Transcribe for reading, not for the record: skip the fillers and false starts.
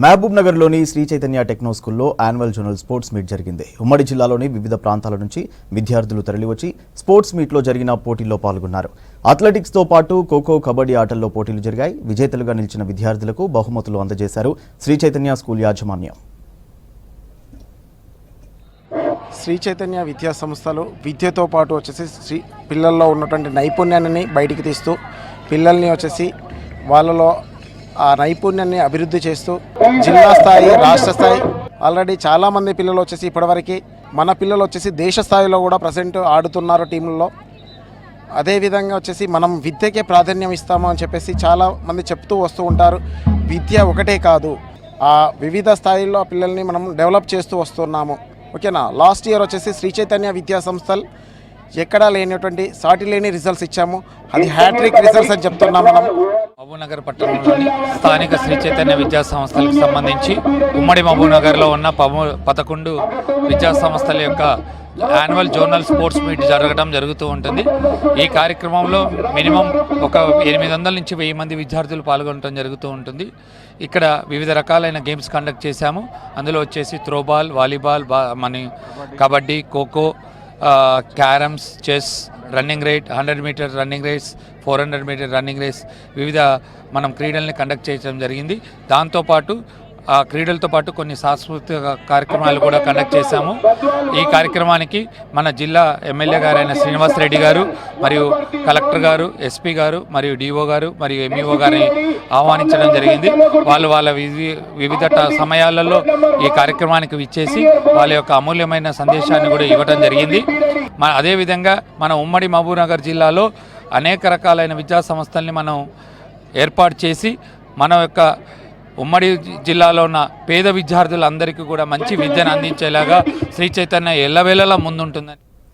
మహబూబ్ నగర్లోని శ్రీ చైతన్య టెక్నో స్కూల్లో annual zonal sports meet జరిగింది. ఉమ్మడి జిల్లాలోని వివిధ ప్రాంతాల నుంచి విద్యార్థులు తరలివచ్చి స్పోర్ట్స్ మీట్లో జరిగిన పోటీల్లో పాల్గొన్నారు. అథ్లెటిక్స్తో పాటు ఖోఖో, కబడ్డీ ఆటల్లో పోటీలు జరిగాయి. విజేతలుగా నిలిచిన విద్యార్థులకు బహుమతులు అందజేశారు శ్రీ చైతన్య స్కూల్ యాజమాన్యం. శ్రీ చైతన్య విద్యా సంస్థలు విద్యతో పాటు వచ్చేసి పిల్లల్లో ఉన్నటువంటి నైపుణ్యాన్ని బయటికి తీస్తూ పిల్లల్ని వచ్చేసి వాళ్ళలో ఆ నైపుణ్యాన్ని అభివృద్ధి చేస్తూ జిల్లా స్థాయి, రాష్ట్ర స్థాయి ఆల్రెడీ చాలామంది పిల్లలు వచ్చేసి ఇప్పటివరకు మన పిల్లలు వచ్చేసి దేశ స్థాయిలో కూడా ప్రజెంట్ ఆడుతున్నారు టీంలలో. అదేవిధంగా వచ్చేసి మనం విద్యకే ప్రాధాన్యం ఇస్తాము అని చెప్పేసి చాలామంది చెప్తూ వస్తూ ఉంటారు. విద్య ఒకటే కాదు, ఆ వివిధ స్థాయిల్లో పిల్లల్ని మనం డెవలప్ చేస్తూ వస్తున్నాము. ఓకేనా. లాస్ట్ ఇయర్ వచ్చేసి శ్రీ చైతన్య విద్యా సంస్థలు ఎక్కడా లేనటువంటి సాటి లేని రిజల్ట్స్ ఇచ్చాము. అది హ్యాట్రిక్ రిజల్ట్స్ అని చెప్తున్నాం. మనం మహబూబ్నగర్ పట్టణంలోని స్థానిక శ్రీ చైతన్య విద్యా సంస్థలకు సంబంధించి ఉమ్మడి మహబూబ్నగర్లో ఉన్న 11 విద్యా సంస్థల యొక్క యాన్యువల్ జోనల్ స్పోర్ట్స్ మీట్ జరుగుతూ ఉంటుంది. ఈ కార్యక్రమంలో మినిమం ఒక 800 నుంచి 1000 మంది విద్యార్థులు పాల్గొనడం జరుగుతూ ఉంటుంది. ఇక్కడ వివిధ రకాలైన గేమ్స్ కండక్ట్ చేశాము. అందులో వచ్చేసి throwball, volleyball, kabaddi, kho kho, carroms, chess, running rate, 100 metre running race, 400 metre running race, వివిధ మనం క్రీడల్ని కండక్ట్ చేయడం జరిగింది. దాంతోపాటు ఆ క్రీడలతో పాటు కొన్ని సాంస్కృతిక కార్యక్రమాలు కూడా కండక్ట్ చేశాము. ఈ కార్యక్రమానికి మన జిల్లా ఎమ్మెల్యే గారైన శ్రీనివాస్ రెడ్డి గారు మరియు కలెక్టర్ గారు, ఎస్పీ గారు మరియు డిఓ గారు మరియు ఎంఈఓ గారిని ఆహ్వానించడం జరిగింది. వాళ్ళ వివిధ సమయాలలో ఈ కార్యక్రమానికి విచ్చేసి వాళ్ళ యొక్క అమూల్యమైన సందేశాన్ని కూడా ఇవ్వడం జరిగింది. అదేవిధంగా మన ఉమ్మడి మహబూబ్నగర్ జిల్లాలో అనేక రకాలైన విద్యా సంస్థల్ని మనం ఏర్పాటు చేసి మన యొక్క ఉమ్మడి జిల్లాలో ఉన్న పేద విద్యార్థులందరికీ కూడా మంచి విద్యను అందించేలాగా శ్రీ చైతన్య ఎల్లవేళలా ముందుంటుందని